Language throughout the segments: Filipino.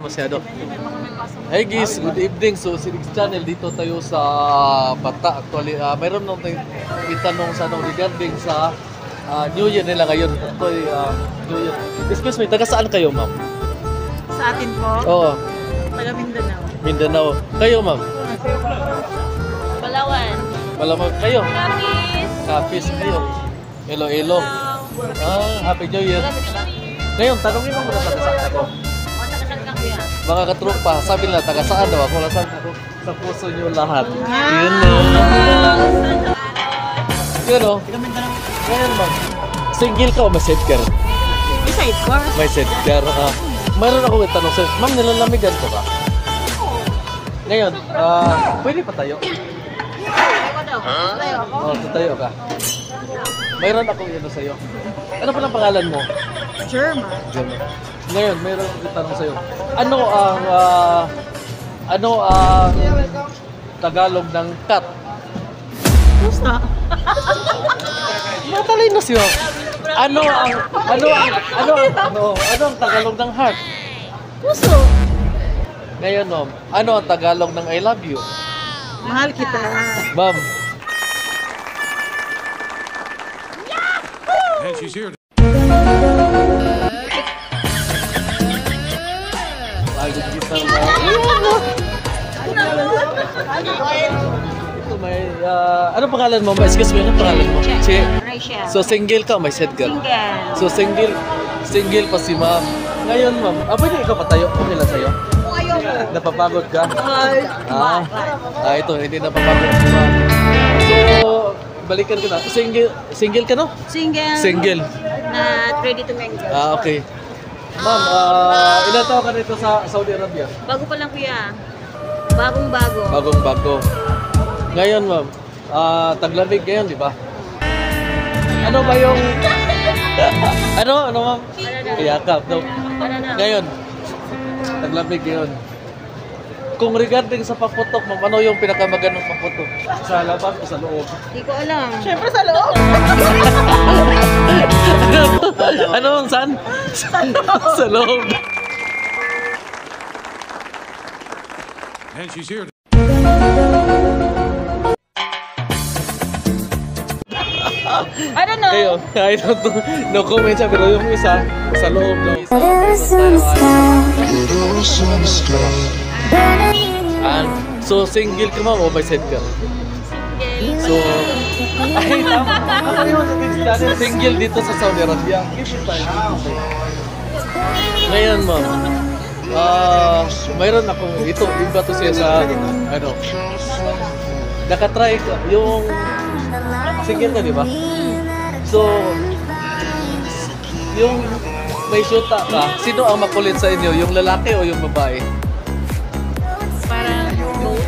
Masyado. Hey guys, good evening. So, Sinix Channel, dito tayo sa Bata. Actually, mayroon nung itanong sa regarding sa New Year nila ngayon. Ito New Year. Excuse me, taga saan kayo, ma'am? Sa atin po? Oo. Taga Mindanao. Mindanao. Kayo, ma'am? Palawan. Palawan. Kayo? Kapis. Kapis kayo. Iloilo. Happy New Year. Ngayon, tanongin mo muna taga saan ako. Mga katropa, sabi nila, taga saan daw ako? Lasan ako sa puso nyo lahat. Yun o. Yun o. Ngayon ma'am, single ka o may sidecar? May sidecar. May sidecar. Mayroon ako itanong sa'yo, ma'am, nilalamigan ko ba? Ngayon, pwede pa tayo? Tayo ako? Oo, tatayo ka. Mayroon akong ano sa'yo. Ano palang pangalan mo? German. German. Ngayon, mayroon akong itanong sa'yo. Ano ang Tagalog ng cat? Pusa. Matalino siya. Ano ang Tagalog ng heart? Puso. Ngayon, ma'am, ano ang Tagalog ng I love you? Mahal kita. Ma'am. And she's here. Ito may, ano pangalan mo? Excuse me, ano pangalan mo? Si Rachel. So single ka o may set girl? Single. So single pa si ma'am. Ngayon ma'am, pwede ikaw patayo? Okay lang sa'yo? Kung ayoko. Napapagod ka? Ay. Ito, hindi napapagod si ma'am. So, balikan ko na. Single ka no? Single. Single. Not ready to mingle. Okay. Ma'am, ilan taon ka dito sa Saudi Arabia? Bago pa lang kuya. Bagong-bago. Bagong-bago. Ngayon, ma'am, taglamig ngayon, di ba? Ano ba yung... ano, ma'am? Kayakap, no? Ngayon, taglamig ngayon. Kung regarding sa paputok, ma'am, ano yung pinakamagandang paputok? Sa labas o sa loob? Hindi ko alam. Siyempre sa loob. Ano ang saan? Sa loob. And she's here. I don't know. Kayo, I don't know. No comment siya, pero yung isa, sa loob. No? So, single ka ma'am o may set ka? So, ay, tama. Ako yung single dito sa Saudi Arabia. Ngayon, ma'am, mayroon akong, iba to siya sa, ano, nakatry ka, yung single ka, di ba? So, yung may shoota ka, sino ang makulit sa inyo? Yung lalaki o yung babae? Parang boat.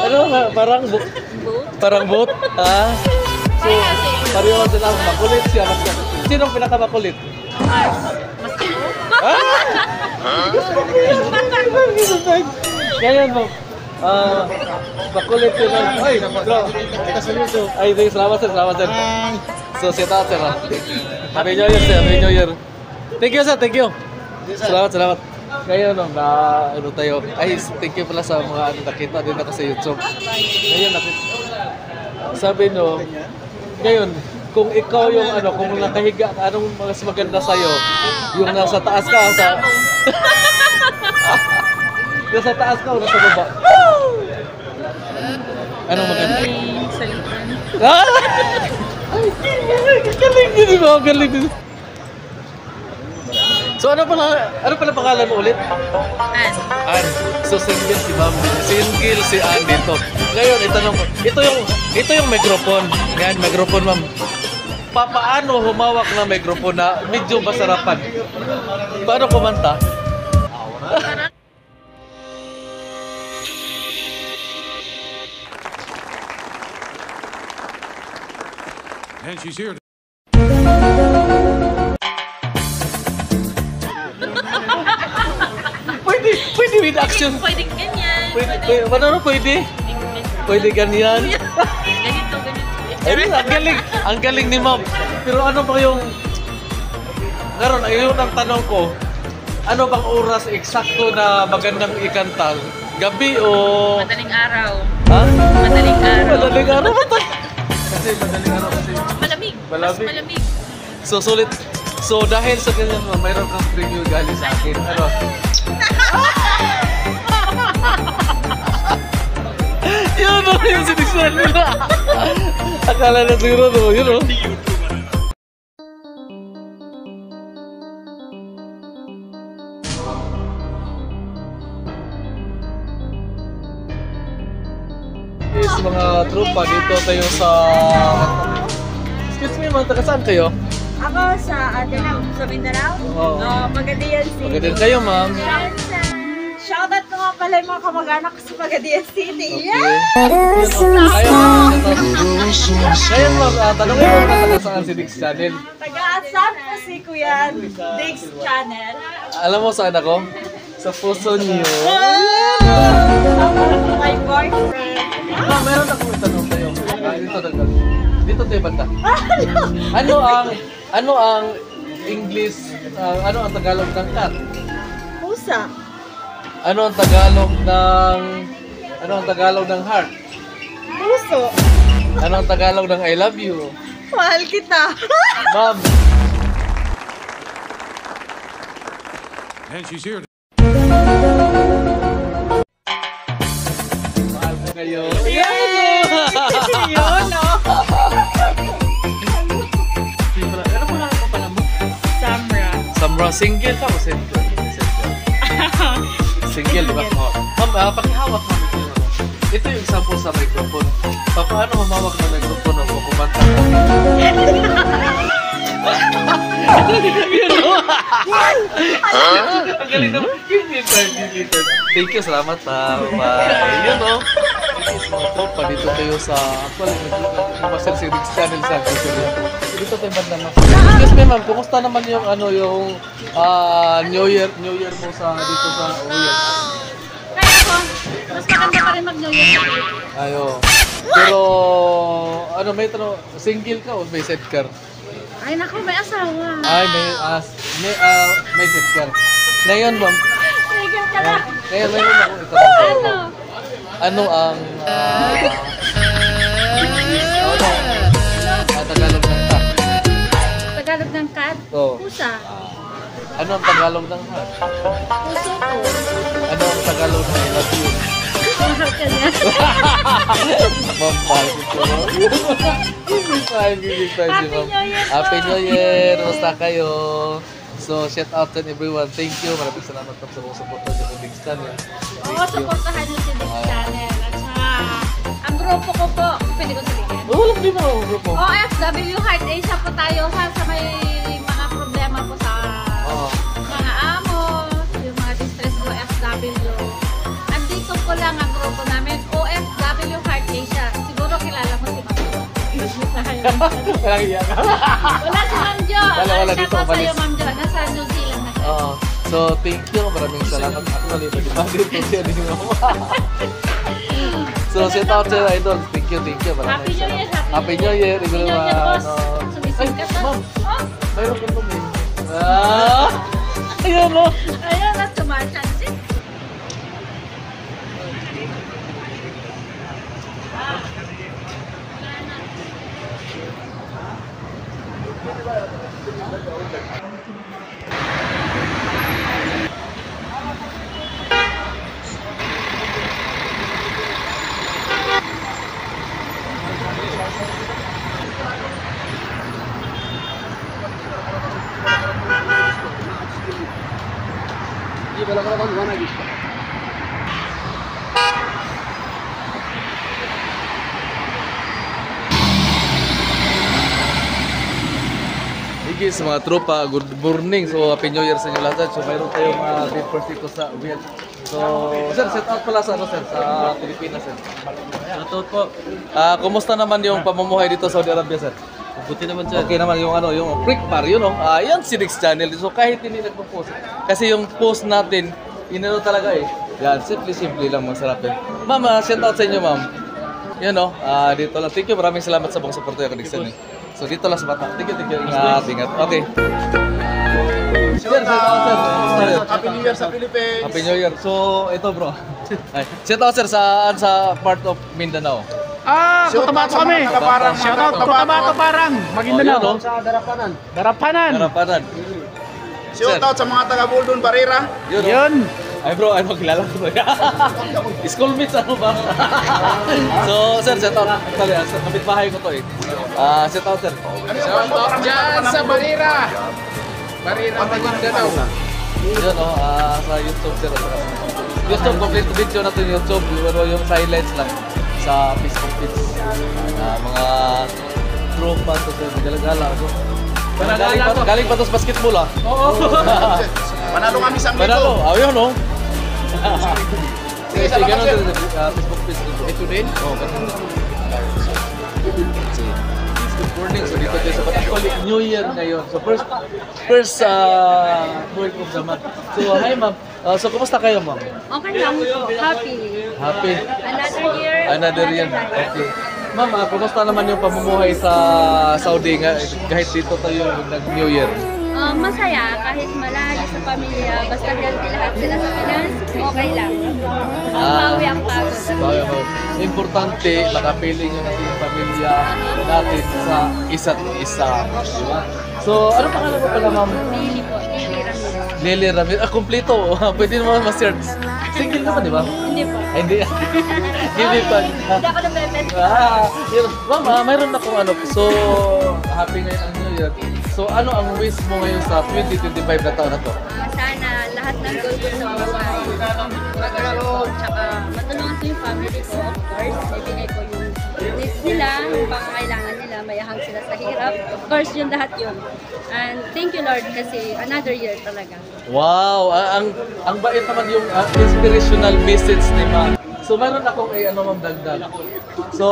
Ano, parang boat? Parang boat? So, pareho sila makulit siya. Sino ang pinakamakulit? Ngayon mo, makulit sila. Ay, bro, ay, salamat sir, salamat sir. So, sita sir. Happy New Year sir, Happy New Year. Thank you sir, thank you. Salamat. Ngayon, ano tayo, ay, thank you pala sa mga nakita din ako sa YouTube. Ngayon, sabi nyo, ngayon, kung ikaw yung kung nakahiga ka, anong mas maganda sa'yo? Yung nasa taas ka, nasa taas ka o nasa baba? Anong maganda? Salitan. Galing din mo, galing din. So ano pala pangalan mo ulit? Ann. So single si ma'am. Single si Ann dito. Ngayon, itanong ko. Ito yung microphone. Yan, microphone ma'am. Paano humawak ng microphone na medyo masarapan? Paano kumanta? And she's here. Pwede with action. Pwede ganyan. Pwede? Pwede ganyan. Ganito. Ay, ang galing ni ma'am. Pero ano ba yung karon ayun ang tanong ko. Ano bang oras eksakto na magandang ikanta? Gabi o... Madaling araw. Ha? Madaling araw. Madaling araw ba tayo? Kasi madaling araw kasi... Malamig. Malamig. Mas malamig. So, sulit. So, dahil sa ganyan, mayroon kang preview galing sa akin. Ano? Yun o, yung sinisyan nila. Akala na siguro, no? Yun o. Yes, mga tropa, dito tayo sa... Excuse me, mga taga saan kayo? Ako sa sa Mindanao. Oo. Pagadian City. Magandang kayo, ma'am. Shoutout ko nga pala yung mga kamag-anak ko sa Pagadian City. Okay. Kaya ma'am, tanongin mo na taga saan si Dix Channel. Taga-asan po si Kuya Diggs Channel. Alam mo saan ako? Sa puso niyo. My boyfriend. Ma'am, meron akong itanong sa'yo. Dito tagal. Dito tayo banda. Ano ang English, ano ang Tagalog ng cat? Pusa. Ano ang Tagalog ng heart? Puso. Ano ang Tagalog ng I love you? Mahal kita. Ma'am, And she's here. mahal ko kayo. Yun, no? Ano po lang ako pala mo? Samra. Samra, single ka o single? Single, di ba? Oh. Ma'am, pakihawak namin ito. Ito yung example sa microphone. Paano mamawak ng microphone o kumanta ka? Ang galing naman. Thank you, salamat ha. Bye. Yun o. Pa dito tayo sa actually nagpapasel si Dix Channel sa Google. Dito tayo banda na. Excuse me ma'am, kumusta naman yung yung New Year mo sa dito sa Uyan? Kaya ako, mas maganda pa rin mag-New Year. Ayo. Pero ano may tanong, single ka o may sidecar? Ay naku, may asawa. Ay may sidecar. Ngayon ma'am, Tigil ka na. ngayon mayroon ako itanong sa'yo, ma'am. Ano ang Tagalog ng cat? Tagalog ng cat? Oo. Pusa. Ano ang Tagalog ng heart? Puso ko. Ano ang Tagalog ng I love you? Mahal ka niya. Ma'am, mahal ko po. Big time si ma'am. Happy New Year po. Happy New Year! Basta kayo. So, shout out to everyone. Thank you. Maraming salamat po sa mga support sa Dix Channel. Oo, Thank you. supportahan niyo si Diggs Channel. At saka, ang grupo ko po, pwede ko sabihin. Oh, walang din ako grupo. OFW Heart Asia po tayo sa may mga problema po sa Oo. mga amos, yung mga distress OFW. Andito po lang ang grupo namin, OFW Heart Asia. Siguro kilala mo si Ma'am Jo. Walang iyak. Wala si Ma'am Jo. Wala dito, Shout out umalis. sa'yo, Ma'am Jo. Nasa New Zealand na siya. Oo. So, thank you. Maraming salamat. Actually, nag-ibadit po siya din mo. So, shout out sa'yo, idol. Thank you. Maraming Happy New Year, salamat. Happy New Year, Happy New Year, boss. Ay, Sumisingkat na. ma'am. Oh, Mayroon ka naman. Ayan o. ayun, at tumatransit. Sige sa mga tropa, good morning. So, Happy New Year sa inyo lahat. So, mayroon tayong mga papers dito sa Uyan. So, sir, set out pala sa sir, sa Pilipinas, sir. Shoutout po. Kumusta naman yung pamumuhay dito sa Saudi Arabia, sir? Buti naman sir. Okay naman yung yung Freak Bar, yun oh. Yan si Dix Channel. So, kahit hindi nagpo-post. Kasi yung post natin, inano talaga eh. Yan, simple lang, masarap eh. Ma'am, shout out sa inyo, ma'am. Yan oh, dito lang. Thank you, maraming salamat sa mga support ko, Dix Channel. So, dito lang sa bata. Thank you. Ingat. Okay. Sir, sir. Happy New Year sa Philippines. Happy New Year. So, ito bro. Ay, shout out sir saan sa part of Mindanao? Cotabato kami. Shout out Cotabato Parang, Maguindanao. Oh, yun, no? Sa Darapanan. Darapanan. Harapanan. Shout out sa mga taga Buldon Barrera. Yun. No? Yun. Ay bro, ay magkilala ko ba? Schoolmates ano ba? So, sir, shout out. Actually, sa kapitbahay ko to eh. Shout out sir. Shout out dyan sa Barrera. Barrera, Maguindanao. Yun no, sa YouTube sir. YouTube, complete video na to yung YouTube. Pero yung highlights lang sa Facebook feeds. Mga tropa to sir, galagala. So, galing pa to sa basketball ah. Oo. Panalo kami sa Panalo, yun no. Sige, Sige, salamat, ganun sir. din sa Facebook page dito. Ito din. Oo, ganun. Good morning. So dito tayo sa Actually, New Year ngayon. So first week of the month. So hi ma'am. So kumusta kayo ma'am? Okay lang. Happy. Happy? Another year. Another year. Okay. Ma'am, kumusta naman yung pamumuhay sa Saudi nga kahit dito tayo nag-New Year? Masaya kahit malayo sa pamilya. Basta ganti lahat sila sa Pinas, okay lang. Bawi ang pagod. Bawi ako. Importante, makapiling yung natin yung pamilya natin sa isa't isa. Diba? So, ano pangalan mo pala ma'am? Lili po. Lili Ramirez. Lily Ramirez. Kompleto. Pwede naman ma-search. Single ka pa, di ba? Hindi po. Ay, hindi. Hindi pa. Hindi ako nabebet. Yun. Mama, mayroon akong ano. So, happy ngayon ang New Year. So, ano ang wish mo ngayon sa 2025 na taon na to? Sana lahat ng goal ko sa buhay mag-aroon, tsaka matulungan ko yung family ko, of course. Ibigay ko yung needs nila, yung pangangailangan nila, mayahang sila sa hirap. Of course, yun lahat yun. And thank you Lord kasi another year talaga. Wow! Ang bait naman yung inspirational message ni ma'am. So, mayroon akong ano ma'am dagdag. So,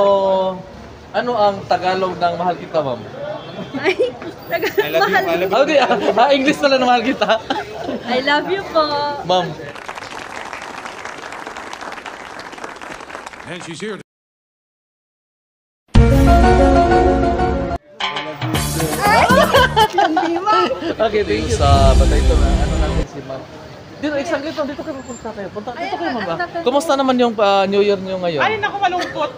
ano ang Tagalog ng mahal kita ma'am? Ay, mahal. Okay, English pala na mahal kita. I love you po. Ma'am. And she's here. Okay, thank you. Sa batay ito na ano natin si ma'am. Dito, isang dito kayo punta kayo. Dito kayo ma'am ba? Kumusta naman yung New Year niyo ngayon? Ay, naku, malungkot.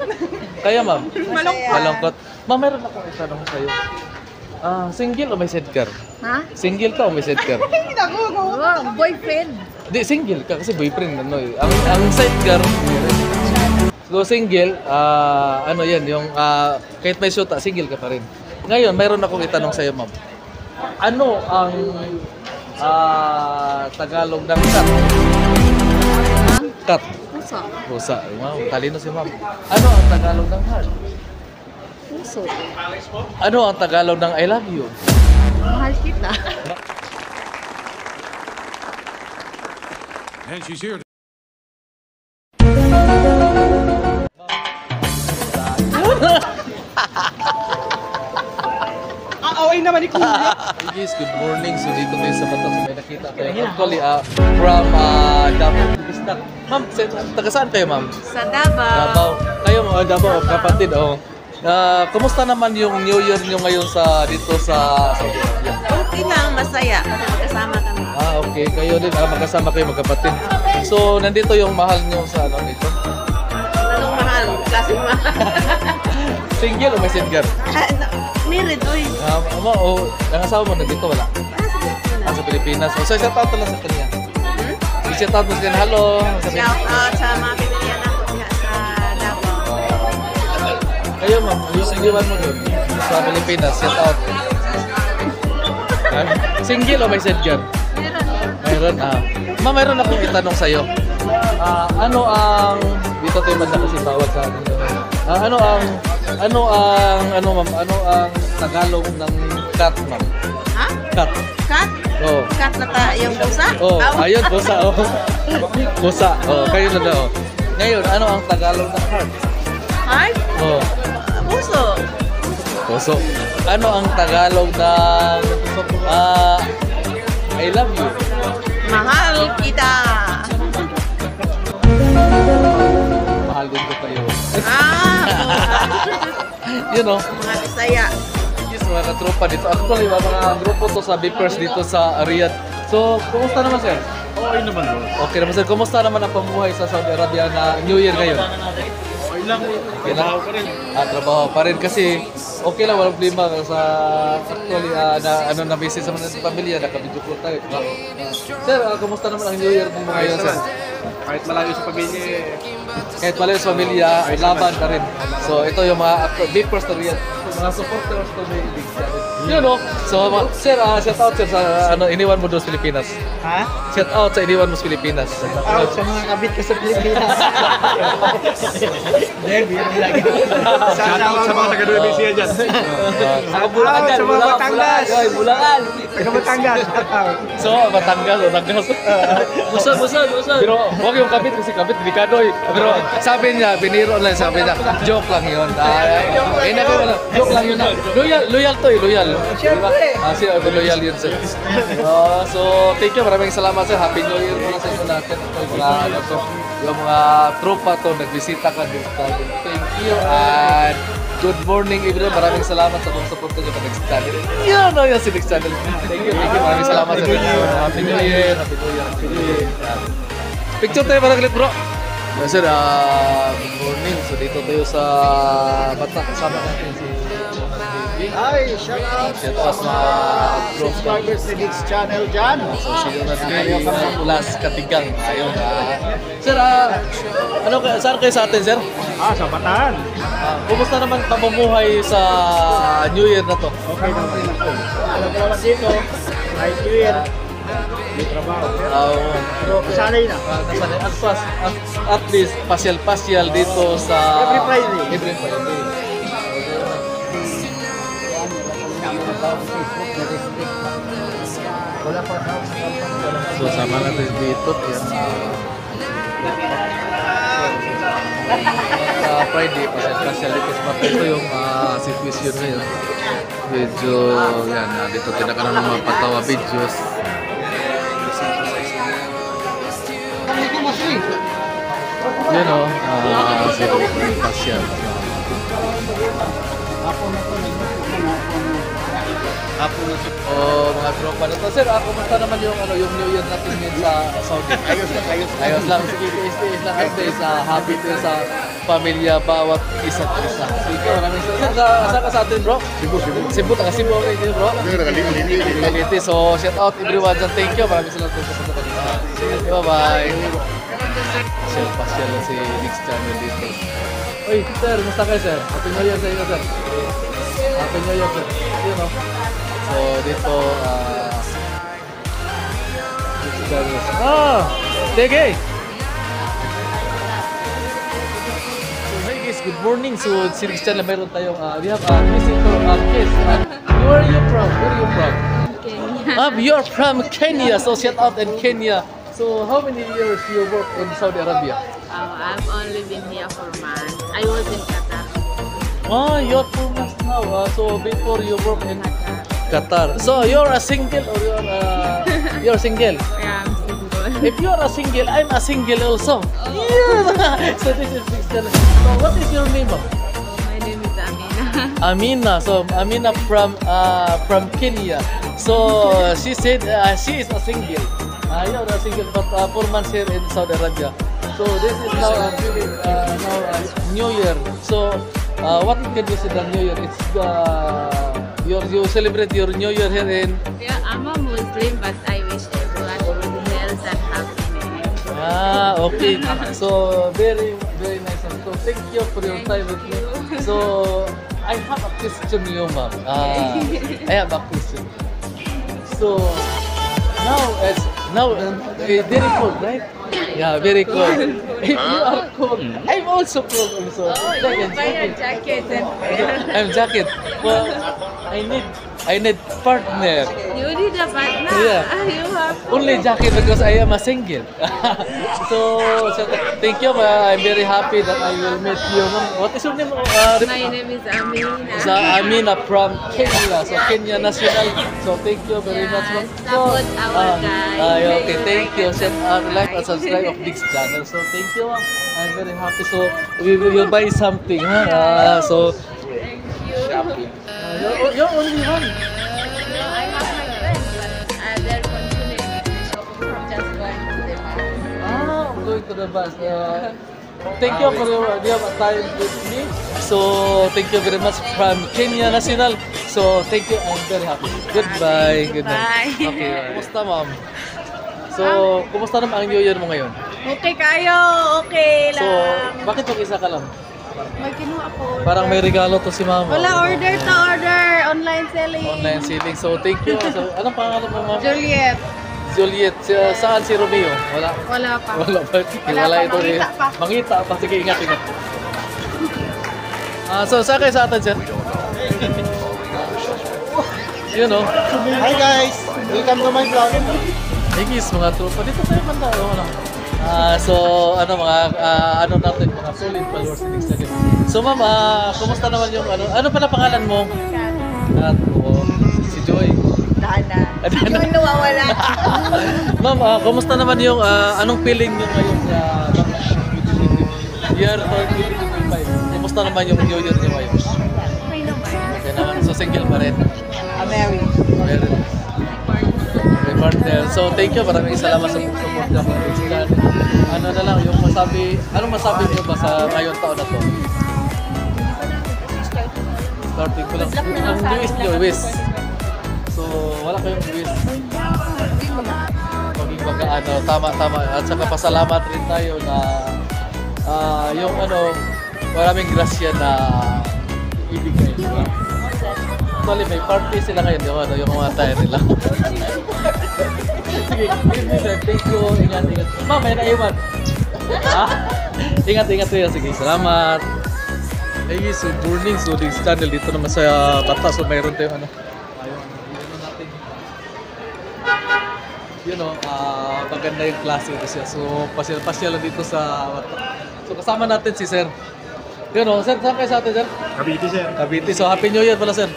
Kaya ma'am? Malungkot. Malungkot. Ma'am, meron akong itanong sa'yo. Single o may sidecar? Ha? Single ka o may sidecar? Naku, Wow, boyfriend. Di, single ka kasi boyfriend ano eh. Ang sidecar, so single, ano yan, yung kahit may shoota, single ka pa rin. Ngayon, mayroon akong itanong sa'yo ma'am. Ano ang Tagalog ng cat? Cat. Puso. Pusa. Wow, talino si ma'am. Ano ang Tagalog ng heart? Puso. Ano ang Tagalog ng I love you? Mahal kita. And she's here. away naman ni Kuya. Hey guys, good morning. So dito tayo sa Batas. May nakita tayo. Actually, from Davao. Bistak. Ma'am, taga saan kayo ma'am? Sa Davao. Davao. Kayo mga Davao, kapatid. Oh. Kumusta naman yung New Year nyo ngayon sa dito sa Saudi Arabia? Okay lang, masaya. Kasi magkasama kami. Okay. Kayo din. Magkasama kayo magkapatid. So, nandito yung mahal nyo sa ano dito? Anong mahal? Klaseng mahal. Single o may single? Married, oy. Nangasawa mo nandito, wala? Sa Pilipinas. So, shout out lang sa kanya. Shout out mo sa kanya. Hello. Shout out sa mga pinilihan ako diha sa Davao. Kayo ma'am, yung singiwan mo doon sa Pilipinas, shout out. Single o may single? Meron. Ma'am, meron akong itanong sa'yo. Ano ang, dito tayo banda kasi bawal sa akin. Ano ang Tagalog ng cat, ma'am? Ha? Cat. Cat? Oh. Cat na ta, yung pusa? Oh, Aw. ayun, pusa. Oh. Pusa. Oh, kayo na daw. Ngayon, ano ang Tagalog ng heart? Heart? Oh, Puso. puso. Ano ang Tagalog ng I love you? Mahal kita. Mahal din ko kayo. You know, Mga Bisaya. yes, mga katropa dito. Actually, mga grupo to sa Vipers dito sa Riyadh, So, kumusta naman sir? Okay naman bro. Okay naman sir, kumusta naman ang pamumuhay sa Saudi Arabia na New Year ngayon? Okay lang. Trabaho pa rin. Trabaho pa rin kasi okay lang, walang problema sa actually na busy sa mga pamilya, naka-video call tayo. Sir, kumusta naman ang New Year mo ngayon sir? Kahit malayo sa pamilya, Kahit malayo sa pamilya, laban ka rin. So ito yung mga big first to real, mga supporters to may big yun no? So sir, shout out sir sa iniwan mo doon sa Pilipinas. Ha? Shout out sa iniwan mo sa Pilipinas. Out sa mga kabit ko sa Pilipinas. Hindi lagi. shoutout sa mga taga-Nueva Ecija dyan. Sa Bulacan dyan, Sa mga Batangas. Bulacan. Taga Batangas. So, Batangas. Busod. Pero huwag yung kabit kasi kabit delikado eh. Pero sabi niya, biniro lang, sabi niya, joke lang yun. Joke lang yun. Loyal to eh, loyal. Siyempre. Siya, loyal yun sir. So, thank you, maraming salamat sir. Happy New Year mula sa inyo natin. Yung mga tropa to, nagbisita ka dito. Thank you and good morning everyone. Maraming salamat sa mga support nyo sa Next Channel. Yan o, yan si Next Channel. Thank you. Maraming salamat sir. Happy New Year. Happy New Year. Picture tayo parang ulit bro. Sir, good morning. So dito tayo sa Bata. Kasama natin si Ay, shout out Shout out sa subscribers ni Geeks Channel dyan. So, sino na din Ulas Katigang. Ayun. Sir, saan kayo sa atin, sir? Sa Bataan. Kumusta naman pamumuhay sa New Year na to? Okay naman ako. Alam ko naman dito, right New Year, may trabaho. Pero kasanay na. At least, pasyal-pasyal dito sa... Every Friday. Every Friday. So sama natin dito yan Friday pasyal kasi ito yung situation ngayon. Medyo yan dito tinakaroon ng mga patawa videos. Yun o, pasyal. Mga tropa na to. Sir, kumusta naman yung New Year natin ngayon sa Saudi? Ayos lang. Sige, stay lang kasi sa happy to sa pamilya bawat isa't isa. Sige, maraming saan ka sa atin bro? Cebu, taga Cebu okay din bro? Ligaliti. So, shout out everyone dyan. Thank you. Maraming salamat po sa kanila. Sige, bye-bye. Pasyal lang si Next Channel dito. Uy, sir, kumusta kayo sir? Happy New Year sa inyo sir. Happy New Year sir. Yun o. So dito, Dege! So hey guys, good morning. So si Next Channel meron tayong, we have a visitor case. Where are you from? Kenya. You are from Kenya. So shout out in Kenya. So how many years you work in Saudi Arabia? I've only been here for months. I was in Qatar. You're 2 months now. So before you work in Qatar. So you're a single or you're single? Yeah, I'm single. If you're a single, I'm a single also. Yeah. So this is Next Channel. So what is your name? My name is Amina. Amina. So Amina from Kenya. So she said she is a single. You're a single, but 4 months here in Saudi Arabia. So this is now New Year. So what can you say the New Year? It's you celebrate your New Year here in. Yeah, I'm a Muslim, but I wish everyone health and happiness. Okay. So very nice. So thank you for your time with me. So I have a question, you ma'am. I have a question. So now very cold, right? Yeah, very cold. If you are cold, I'm also cold also. Buy a jacket and I'm jacket. Well, I need partner. you need a partner. Yeah. You have Only jacket because I am a single. so thank you. I'm very happy that I will meet you. What is your name? My name is Amina. So Amina from Kenya. So Kenya national. So thank you very much. Yes, support our guys. Okay, thank you. Like and subscribe of Next Channel. So thank you. I'm very happy. So we will buy something. So Thank you. you're only one. I have my friends, but they're continuing. to the bus. Thank you for your time with me. So, thank you very much from Kenya National. So, thank you. I'm very happy. Goodbye. Good night. Bye. Okay, kumusta ma'am? So, kumusta naman ang New Year mo ngayon? Okay kayo, okay So, lang. bakit mag-isa ka lang? May kinuha po. Parang may regalo to si mama. Wala, order to order. Online selling. Online selling. So, thank you. So, anong pangalan mo ma'am? Juliet. Juliet. Saan si Romeo? Wala. Wala pa. Wala pa. Wala pa, ito eh. mangita pa. Mangita pa. Sige, ingat. So, saan kayo sa atin, sir? Yun, no? Hi guys! Welcome to my vlog. Hey guys, mga tropa. Dito tayo banda. So, ano natin, mga solid followers in Instagram. So, ma'am, kumusta naman yung, ano pala pangalan mo? Kat. Si Joy. Dana. Dana. Yung nawawala. Ma'am, kumusta naman yung, anong feeling nyo ngayon year 2025? Kumusta naman yung New Year nyo ngayon? Okay naman. Okay naman. So, single pa rin. Mary. Meron. May partner. So, thank you. Maraming salamat sa support na po. Ano na lang, anong masabi niyo ba sa ngayon taon na to? Starting ko lang. Ang newest nyo, wish. So, wala kayong wish. Maging mag-ano, tama. At saka pasalamat rin tayo na yung maraming grasya na ibigay. Actually, may party sila ngayon, yung mga tayo nila. Sige, thank you. Ingat. Ma'am, may naiwan. Ha? Ingat kayo. Sige, salamat. Hey, so burning. So, this channel dito naman sa Bata. So, mayroon tayong natin. Maganda yung klase ito siya. So, pasyal lang dito sa Bata. So, kasama natin si Sir. Sir, saan kayo sa atin, Sir? Cavite sir. Cavite. So, Happy New Year pala, Sir.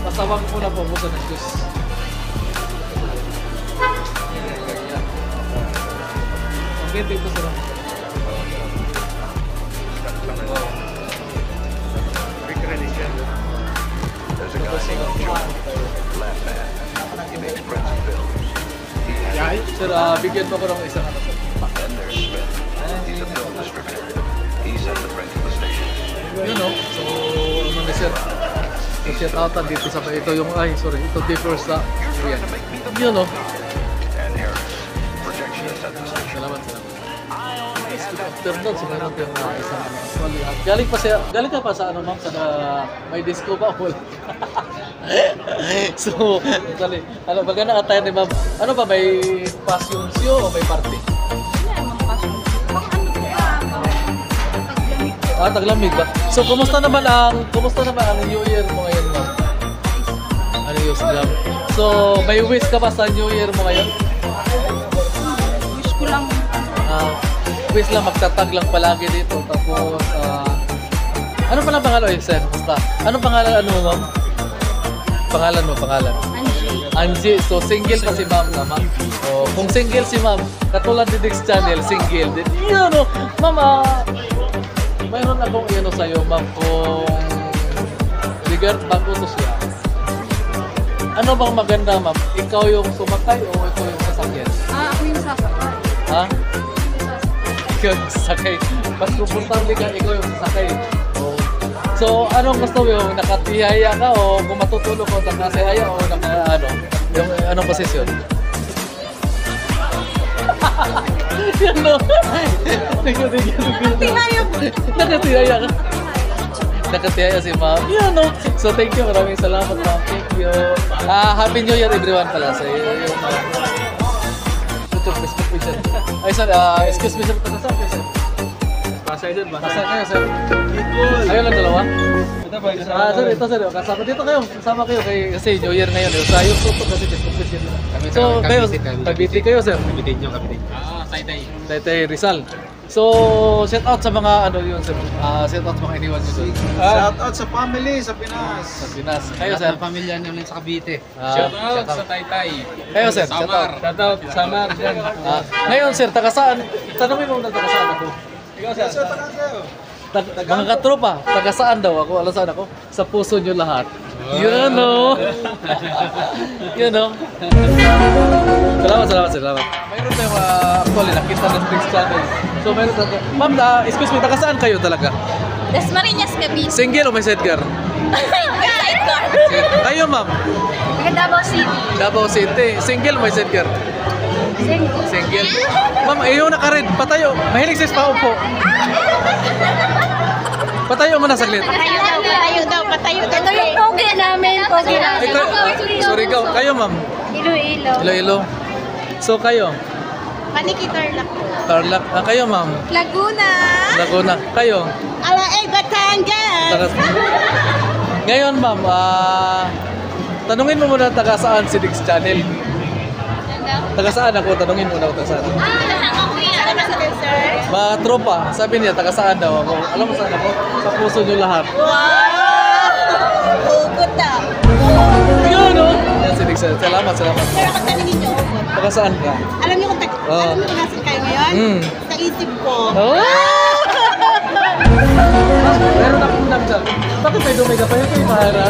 Masawag po na po sa Diyos. Okay, dito sila. Sir, bigyan mo ko ng isang ano. You know, so ano na sir? Shout out dito sa ito yung ito differs sa yan. You know. Salamat. After that, so meron tayong isang galing ka pa sa ano ma'am, sa may disco ba o wala? So, maganda ka tayo ni ma'am. Ano ba, may passion show o may party? Taglamig ba? So, kumusta naman ang New Year mo ngayon ma'am? Ano yung Islam? So, may wish ka ba sa New Year mo ngayon? Wish ko lang. Wish lang, magtatag lang palagi dito. Tapos, ano pala pangalan? Sir, basta. Ano pangalan mo, ma'am? Pangalan. Angie. So, single pa si ma'am, tama? So, kung single si ma'am, katulad ni Dix Channel, single. Yun, ma'am, mayroon akong sa'yo, ma'am, kung regard bago to siya. Ano bang maganda, ma'am? Ikaw yung sumakay o ikaw yung sasakyan? Ako yung sasakay. Ha? Yung sakay. Mas komportable ka, ikaw yung sakay. So, anong gusto mo? Yung nakatihaya ka o kung matutulog ko, nakasihaya o yung anong posisyon? Yan no? Tingnan. Nakatihaya ka. Nakatihaya si ma'am. Yan no? So, thank you. Maraming salamat ma'am. Thank you. Happy New Year everyone pala sa iyo. Ay, sir, excuse me, sir. Kasama kayo, sir. Kasama kayo, sir. Ayaw lang dalawa? Sir, ito, sir. Kasama dito kayo. Kasama kayo kasi New Year ngayon. Sa yung tutok kasi discussion. So, kayo, Cavite kayo, sir. Cavite. Taytay Rizal. So, shout out sa mga ano yun, sir. Shout out sa mga iniwan nyo doon. Shout out sa family sa Pinas. Sa Pinas. Kayo, sir. Pamilya niyo ulit sa Cavite. Shout out sa Taytay. Kayo, sir. Shout out. Shout out, Samar dyan. Ngayon, sir, taga saan? Tanungin mo na taga saan ako. Ikaw, sir. Mga katropa, taga saan daw ako? Alam saan ako? Sa puso nyo lahat. Yun o. Yun o. Salamat. Mayroon tayong actually nakita ng Netflix channel. So mayroon tayo. Ma'am, excuse me, taga saan kayo talaga? Dasmariñas Cavite. Single o may sidecar? Sidecar. Kayo, ma'am? Taga Davao City. Davao City. Single o may sidecar? Single. Ma'am, ayaw na ka rin. Patayo. Mahilig sa paupo. Patayo mo na saglit. Patayo daw. Ito yung pogi namin. Pogi namin. Surigao. Kayo, ma'am? Iloilo. Iloilo. So, kayo? Maniki Tarlac. Tarlac. Kayo, ma'am? Laguna. Laguna. Kayo? Alae, Batangas. Ngayon, ma'am, tanungin mo muna taga saan si Dix Channel. Taga saan ako? Tanungin mo na ako taga saan. Mga tropa, sabi niya, taga saan daw ako. Alam mo saan ako? Sa puso niyo lahat. Hugot daw. Yun, no? Yan si Dix Channel. Salamat. Pero kung tanongin niyo, hugot. Taga saan ka? Alam niyo kung nasan kayo ngayon? Sa isip ko. Oh! Meron akong nagdal. Bakit may dumi ka pa? Ito yung mahara.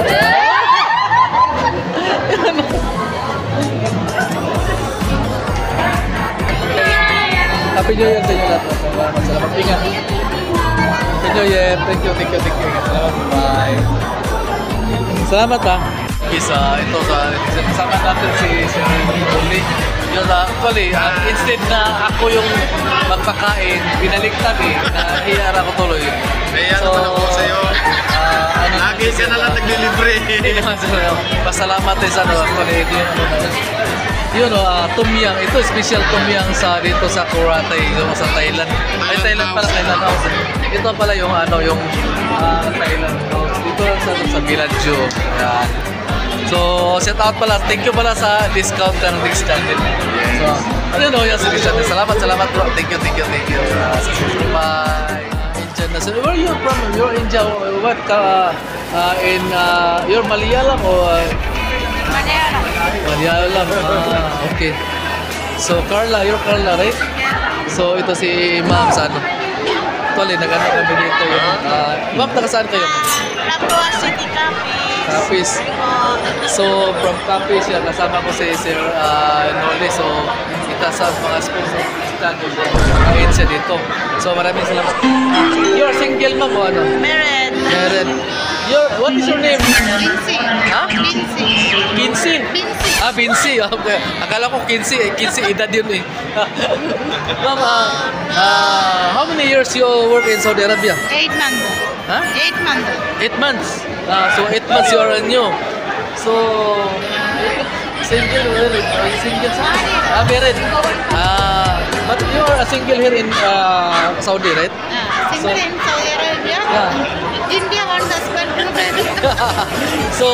Happy New Year sa inyo lahat. Salamat. Ingat. Happy New Year. Thank you. Salamat. Bye. Salamat ha. Ito kasama natin si Sir Oli. Yun actually, instead na ako yung magpakain, binaliktad nahiyara ko tuloy. Kaya naman ako sa'yo. Lagi ka na lang naglilibre. Pasalamat sa actually. Yun tom yum. Ito special tom yum sa dito sa Boracay, sa Thailand. Ay Thailand pala, Thailand house. Ito pala yung Thailand house. Dito sa Bellagio. Yan. So, shout out pala. Thank you pala sa discount ng Dix Channel. So, yan sa Dix Channel. Salamat bro. Thank you. Bye. So, where are you from? You're in what? You're Malayalam or? Malayalam. Okay. So, you're Carla, right? So, ito si Ma'am sa ano? Actually, nag-ano kami dito yung... Ma'am, taga saan kayo? Lagoa City Capiz. So, from Capiz yan, kasama ko si Sir Noli. So, kita sa mga sponsor kain siya dito. So, maraming salamat. You're single, ma'am, o ano? Married. What is your name? Binsi. Ha? Binsi. Binsi? Binsi. Binsi. Okay. Akala ko 15 edad yun eh. Ma'am, how many years you work in Saudi Arabia? 8 months. Ha? 8 months. 8 months. So 8 months you are new. So single, married. But you are a single here in Saudi, right? Single in Saudi Arabia. Yeah. India wants husband. So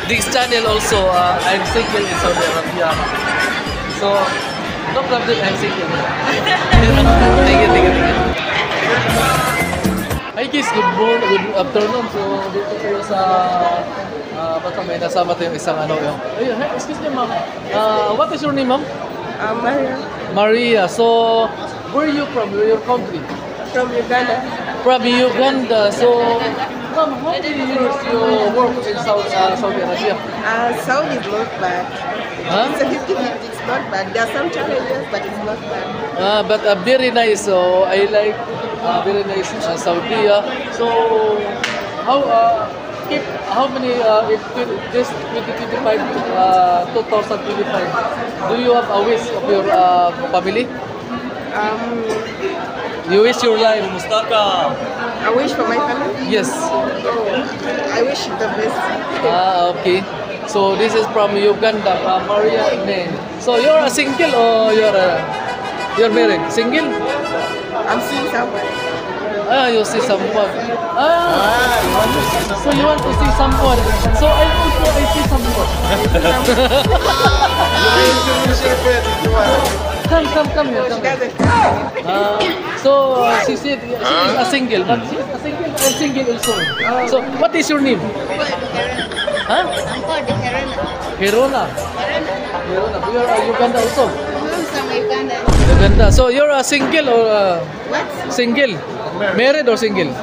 this channel also, I'm single in Saudi Arabia. So no problem, I'm single. Thank you. Hi guys, good afternoon. So dito tayo sa basta may nasama tayong isang excuse me ma'am. What is your name, ma'am? Maria. So where are you from? Your country? From Uganda. From Uganda. So ma'am, how many years you work in Saudi Arabia? Saudi is not bad. Huh? It's a 50-50, it's not bad. There are some challenges, but it's not bad. But very nice. So I like very nice Saudi. So how many if this 2025 2025 do you have a wish of your family? You wish your life, Mustaka? I wish for my family. Yes. I wish the best. Okay. So this is from Uganda, Maria Ine. So you're a single or you're married? Single? I'm seeing someone. You see someone. So you want to see someone. So I see someone. You can share it if you want. Come here. So she said she is a single, but she is a single and single also. So what is your name? Huh? Herona. Herona. You are Uganda also. Uganda. So you're a single or single? Married or single?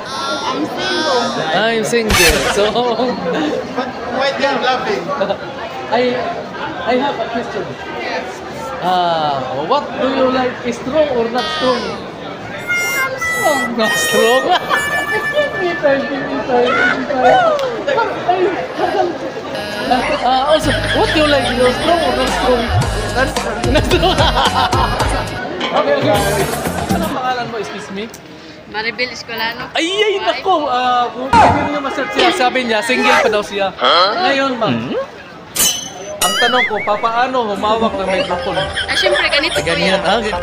I'm single. So Why they are laughing? I have a question. What do you like? Strong or not strong? Not strong. Also, what do you like? You strong or not strong? Not strong. Okay. Ano ang pangalan mo? Excuse me? Maribel Escolano. Ay, nako! Kung pwede niyo ma-search siya, sabi niya, single pa daw siya. Ngayon, ma'am, ang tanong ko, papaano humawak ng microphone? Siyempre, ganito po Ganyan, yan. okay.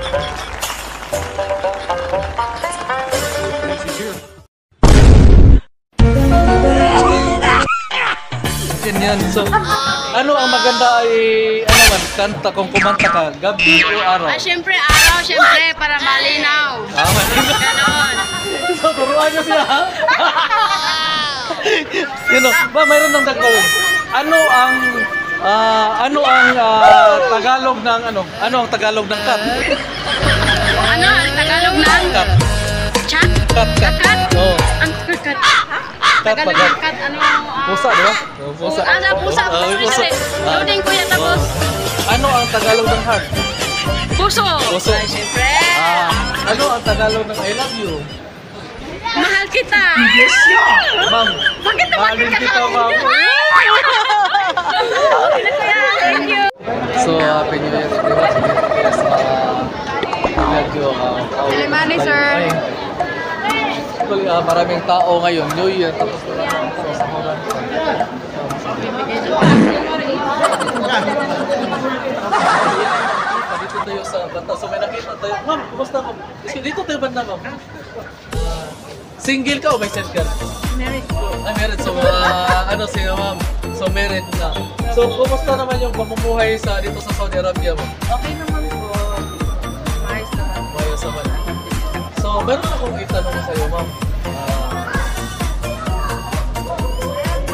And she's here. Ganyan. So, ano ang maganda ay, ano man, kanta kung kumanta ka, gabi o araw? Siyempre, araw, siyempre, para malinaw. Ganon. So, turuan niyo siya, ha? Ba, mayroon ng dagdawin. Ano ang Tagalog ng ano? Ano ang Tagalog ng cat? Ano, ang Tagalog ng Cat. chat? Cat. Cat? Oo. Ang cat. Cat Tagalog pag- ng cat, ano? Pusa, di ba? Pusa. Pusa. Pusa. Loading ko yan tapos. Ano ang Tagalog ng heart? Puso. Puso. Ay, siyempre. Ano ang Tagalog ng I love you? Mahal kita. Ma'am. Bakit naman Mahalin kita, ma'am. Thank you. So, happy New Year everyone. Yes, medyo Money, sir. Actually, maraming tao ngayon. New Year. Tapos sa sahuran. Dito tayo sa banda. So, may nakita tayo. Ma'am, kumusta ko? Dito tayo banda, ma'am. Single ka o may set ka? Married po. Married. So, ano siya, ma'am? So, married na. So, kumusta naman yung pamumuhay dito sa Saudi Arabia, ma'am? Okay naman po. Maayos naman. Mayos naman. So, meron akong itanong sa iyo, ma'am.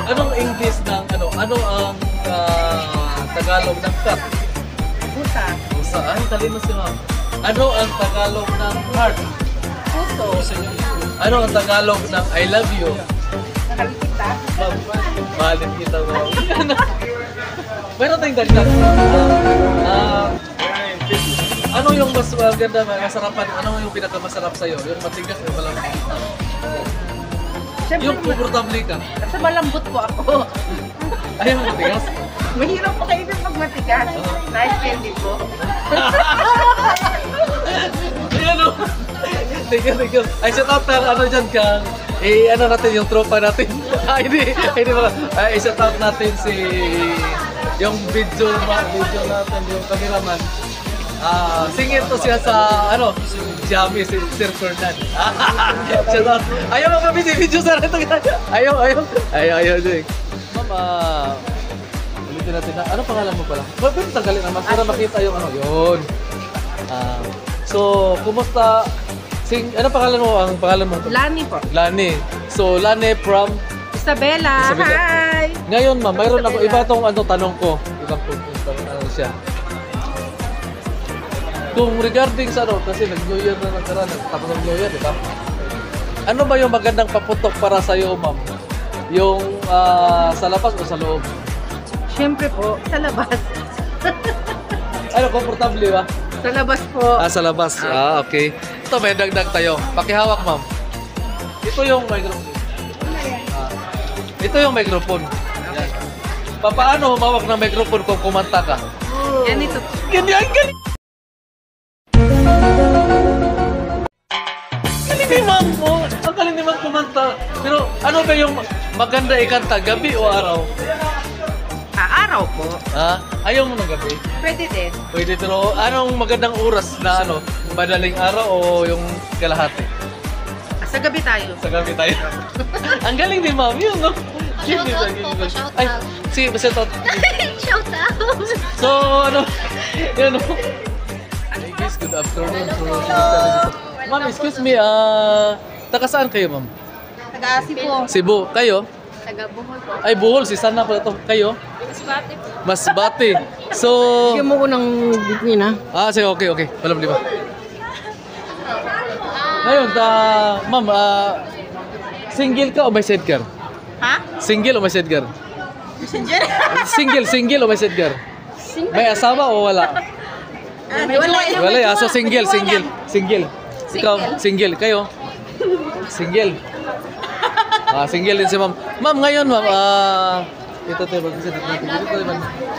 Anong English ng ano? Ano ang Tagalog ng cat? Pusa. Pusa. Ay, talino si ma'am. Ano ang Tagalog ng heart? Puso. Ano ang Tagalog ng I love you? Mahal kita. Ma'am, mahalin kita, ma'am. Meron tayong dagdag. Ano yung mas maganda, masarapan? Ano yung pinakamasarap sa'yo? Yung matigas o malambot? Siyempre, Yung komportable ka. kasi malambot po ako. Ayaw mo matigas? Mahirap po kayo pag matigas. Nice candy po. Ayan o. Thank you. Ay, shout out na ano dyan kang ano natin yung tropa natin. Hindi ba? Ay, shout out natin yung video natin, yung cameraman. Singin to siya sa Jami, si Sir Fernan. Shout out. Ayaw mo kami si video sa ito. Ayaw din. Ma'am, ulitin natin na. Ano pangalan mo pala? Pwede tanggalin naman para makita yung ano. Yun. So, kumusta? Ano pangalan mo? Ang pangalan mo? Lani po. Lani. So, Lani from Isabela. Isabela. Hi. Ngayon, ma'am, mayroon ako iba tong tanong ko. Ibang ano siya. Kung regarding sa kasi nag-New Year na nagkaroon, tapos ng New Year, di ba? Ano ba yung magandang paputok para sa iyo, ma'am? Yung sa labas o sa loob? Siyempre po, sa labas. Ano, komportable ba? Sa labas po. Sa labas. Okay. Ito, may dagdag tayo. Pakihawak, ma'am. Ito yung microphone. Ito yung microphone. Yan. Paano humawak ng microphone kung kumanta ka? Ganito. Ganyan. Galing ni ma'am mo. Ang galing ni ma'am kumanta. Pero ano ba yung maganda ikanta? Gabi o araw? Araw po. Ayaw mo ng gabi? Pwede din. Pwede, pero anong magandang oras na madaling araw o yung kalahati? Sa gabi tayo. Sa gabi tayo. Ang galing ni ma'am, yun, no? Shout out po, shout Ay, out. sige, shout out. Shout out. So, yun, no? Miss, good afternoon. Ma'am, excuse me, taga saan kayo, ma'am? Taga Cebu. Cebu. Kayo? Taga Bohol po. Ay, Bohol. Si Sana pala to. Kayo? Masbate po. Masbate. So... Bigyan mo ko ng bitnin ha. Sige, okay. Walang problema. Ngayon, ma'am, single ka o may sidecar? Ha? Single o may sidecar? Messenger? Single o may sidecar? May asawa o wala? Wala. So single. Ikaw, single. Kayo? Single. Single din si ma'am. Ma'am, ngayon, ma'am, ito tayo mag-visit natin.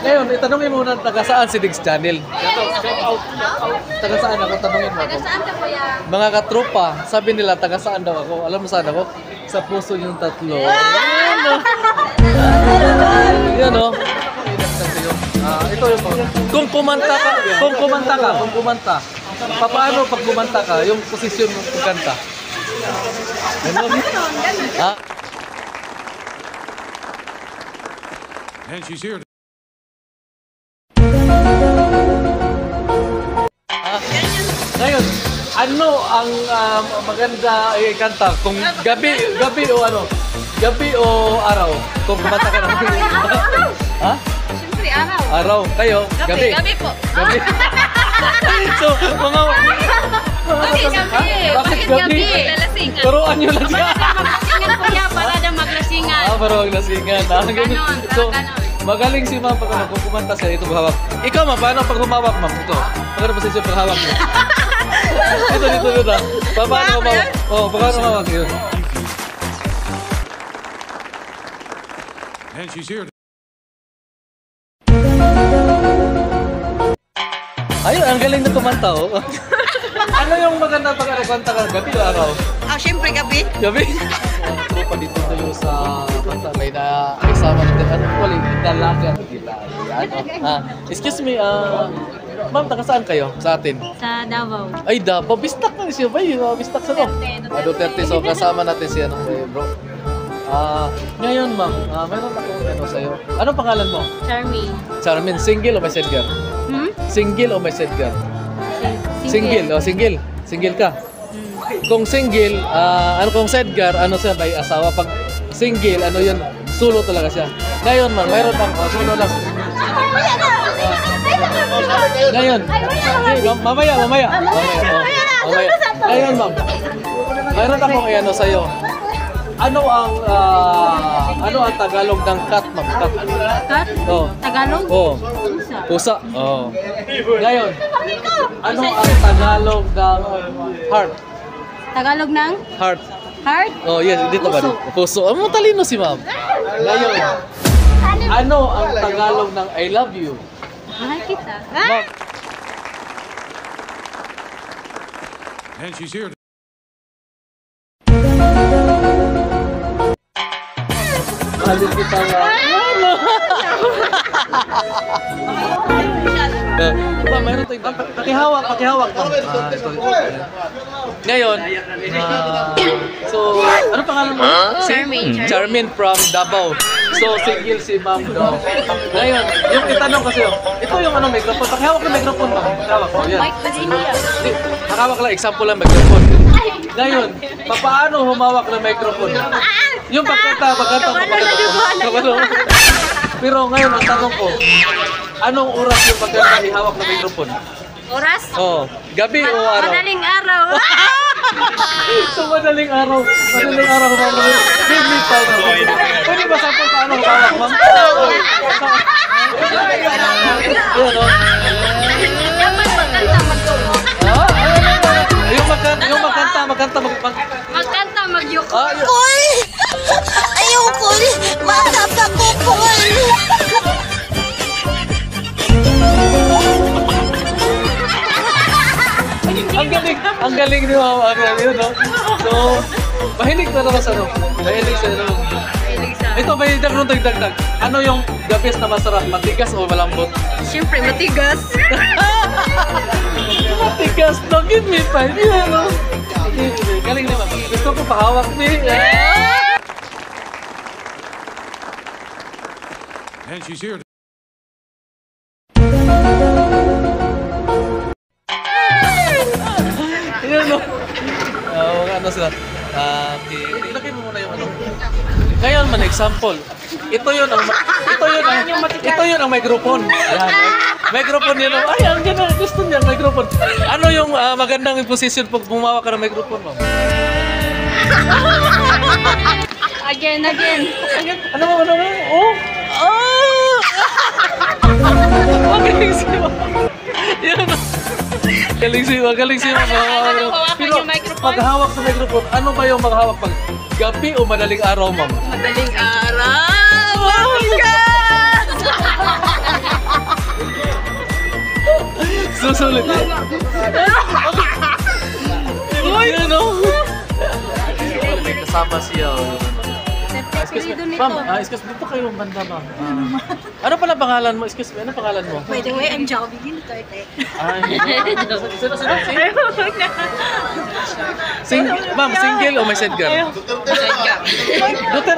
Ngayon, itanongin mo muna taga saan si Diggs Channel. Taga saan ako? Tanongin mo ako. Taga saan ka po yan? Mga katropa, sabi nila taga saan daw ako. Alam mo saan ako? Sa puso yung tatlo. Yan o. Ito yung kung kumanta, paano pag kumanta ka, yung posisyon mo pagkanta? Ano? And she's here. Ngayon, ano ang maganda ikanta? Kung gabi o ano? Gabi o araw? Kung kumanta ka ng Ha? Siyempre, araw. Araw. Kayo? Gabi. Gabi po. Gabi. So, mga... Bakit gabi? Lalasingan. Turuan nyo lang siya. Maglasingan po niya para na maglasingan. Pero ang lasingan. Ganon, So, ganon. magaling si ma'am pag kung kumanta siya, ito hawak. Ikaw ma'am, paano pag humawak ma'am? Ito. Paano posisyon pag hawak mo? Dito. Paano humawak? Paano humawak yun? And she's here. Ayun, ang galing na kumanta oh. Ano yung maganda pag kanta ka? Gabi o araw? Siyempre, gabi. Gabi? Tropa dito tayo sa kanta. May isama natin. Ano po? Dalaga kita. Excuse me, ma'am, taga saan kayo sa atin? Sa Davao. Ay, Davao. Bistak na siya ba? Bistak sa to. Duterte. So, kasama natin siya ng bro. Ngayon, ma'am, meron ako sa'yo. Anong pangalan mo? Charmaine. Charmin, single o may sidecar? Single o may sidecar? Single. Single ka. Kung single, kung sidecar, siya, may asawa. Pag single, yun, solo talaga siya. Ngayon, ma'am, mayroon lang, solo lang. Ngayon, mamaya. Ngayon, ma'am, mayroon akong sa'yo. Ano ang Tagalog ng cat, ma'am? Cat? Oh. Tagalog? Oh. Pusa. Oh. Ngayon, ano ang Tagalog ng heart? Tagalog ng? Heart. Heart? Oh, yes, dito ba? Puso. Talino si ma'am. Ngayon, ano ang Tagalog ng I love you? Mahal kita. Ma'am, And she's here. mahal kita nga. Ma'am, mayroon tayong pakihawak, ma'am. Ito. Ngayon, so, ano pangalan mo? Charmin from Davao. So, single si ma'am daw. Ngayon, yung itanong kasi, ito yung microphone. Pakihawak ng microphone, ma'am. Pakihawak ko, yan. Pakihawak lang, example lang, microphone. Ngayon, paano humawak ng microphone? Yung pagkanta. Pero ngayon, ang tanong ko, anong oras yung pagkanta ihawak ng microphone? Oras? Gabi o araw? Madaling araw. So, madaling araw humawak ng microphone. Pwede ba sample paano humawak, ma'am? Dapat magkanta, magtumo. Yung magkanta, Magkanta, magyuko. Koy! Ayoko! Matap ako, Koy! Ang galing ni Mama. No? So, mahilig na naman sa Mahilig sa Ito, may dagdag. Ano yung the best na masarap? Matigas o malambot? Siyempre, matigas. Matigas. No, give me five. Galing ni Mama. Gusto ko pahawak ni. And she's here. sila. Ilagay mo muna yung ano. Ngayon man example. Ito yun ang microphone. Yan. Microphone yun. Ay, ang ganda. Gusto niya microphone. Ano yung magandang position pag bumawa ka ng microphone, ma'am? Again. Ano? Oh! Magaling si ma'am. Yan. Galing si ma'am. Pero paghawak sa microphone, ano ba yung maghawak pag gabi o madaling araw, ma'am? Madaling araw! Susulit. Yan o. May kasama siya. Excuse me. Ma'am, excuse me. Dito kayo banda, ma'am. Ano pala pangalan mo? Excuse me, ano pangalan mo? By the way, I'm Joby Duterte. Sino? Ma'am, single o may sidecar?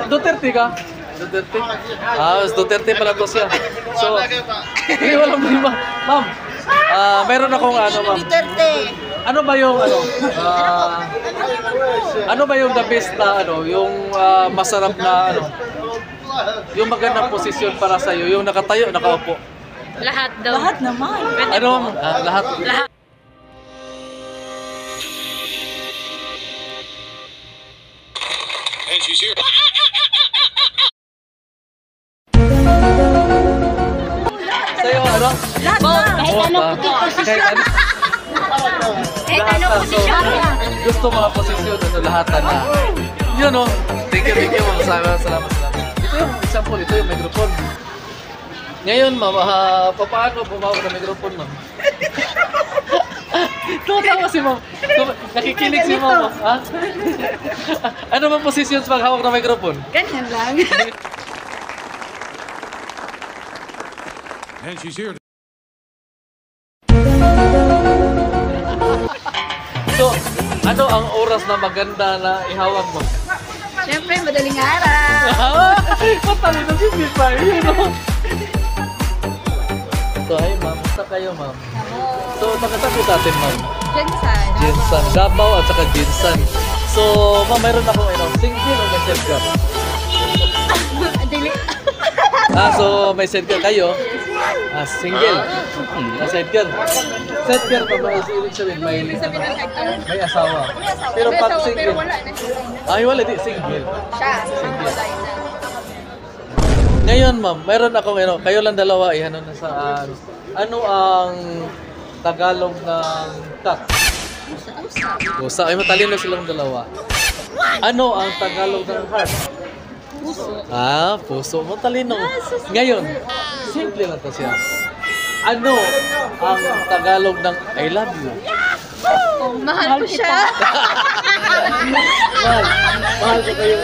Duterte ka? Duterte? Duterte pala to siya. So, walang problema. Ma'am, meron akong ano, ma'am. Ano ba yung ano ba yung the best na yung masarap na yung magandang posisyon para sa iyo, yung nakatayo, nakaupo? Lahat daw. Lahat naman. Ano? Lahat. And she's here. Sa'yo, ano? Lahat na! Kahit anong posisyon. Kahit anong posisyon. Gusto mga posisyon, lahat na. Yun o. Thank you. Salamat. Ito yung example, ito yung microphone. Ngayon, ma'am, paano bumawa ng microphone, ma'am? Tatawa si ma'am. Nakikilig si ma'am. Ha? Ano bang posisyon sa paghawak ng microphone? Ganyan lang. And she's here. So, ano ang oras na maganda na ihawak mo? Siyempre, madaling araw. Matalino si Pipa, yun o. So, hi ma'am. Basta kayo, ma'am. So, nakasakit natin, ma'am. Jinsan. Davao at saka Jinsan. So, ma'am, mayroon ako single o may sidecar? Dili. So may sidecar kayo? Single. Sidecar. Sidecar pa ba? Ibig sabihin, may asawa. Pero pag single. Wala na siya. Ay, wala di. Single. Siya. Single. Ngayon, ma'am, mayroon akong kayo lang dalawa, ano na sa ano ang Tagalog ng cat? Pusa. Ay, matalino silang dalawa. Ano ang Tagalog ng heart? Puso. Puso. Matalino. Ngayon, simple lang to siya. Ano ang Tagalog ng I love you? Mahal ko siya. Mahal ko kayo.